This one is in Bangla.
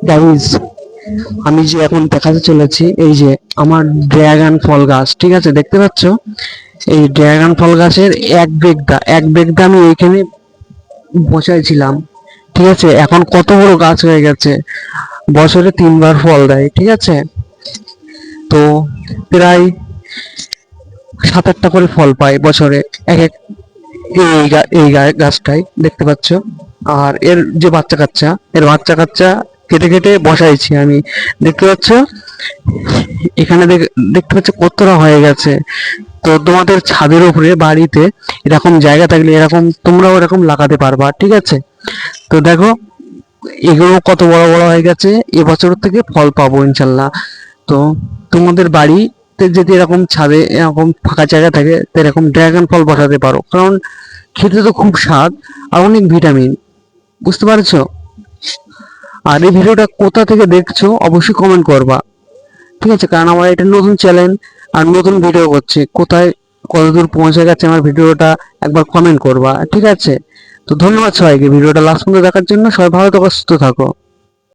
গাইজ, আমি যে এখন দেখাতে চলেছি এই যে আমার ড্রাগন ফল গাছ, ঠিক আছে, দেখতে পাচ্ছ? এই ড্রাগন ফল গাছের এক বেগদা আমি এইখানে বসাইছিলাম, ঠিক আছে। এখন কত বড় গাছ হয়ে গেছে, বছরে 3 বার ফল দেয়, ঠিক আছে। তো প্রায় 7-8টা করে ফল পাই বছরে, এক এক গাছটাই দেখতে পাচ্ছ। আর এর যে বাচ্চা কাচ্চা, এর বাচ্চা কাচ্চা কেটে কেটে বসাইছি আমি, দেখতে পাচ্ছ। এখানে দেখতে পাচ্ছ কতটা হয়ে গেছে। তো তোমাদের ছাদের উপরে বাড়িতে এরকম জায়গা থাকলে এরকম তোমরাও এরকম লাগাতে পারবা, ঠিক আছে। তো দেখো এগুলো কত বড় বড় হয়ে গেছে, এবছর থেকে ফল পাবো ইনশাল্লাহ। তো তোমাদের বাড়িতে যদি এরকম ছাদে এরকম ফাঁকা জায়গা থাকে তো এরকম ড্রাগন ফল বসাতে পারো, কারণ খেতে তো খুব স্বাদ আর অনেক ভিটামিন, বুঝতে পারছো? আর এই ভিডিওটা কোথা থেকে দেখছো অবশ্যই কমেন্ট করবা, ঠিক আছে, কারণ আমার এটা নতুন চ্যানেল আর নতুন ভিডিও করছি, কোথায় কতদূর পৌঁছে গেছে আমার ভিডিওটা একবার কমেন্ট করবা, ঠিক আছে। তো ধন্যবাদ সবাইকে ভিডিওটা লাস্ট পর্যন্ত দেখার জন্য। সবাই ভালো থাকো, সুস্থ থাকো।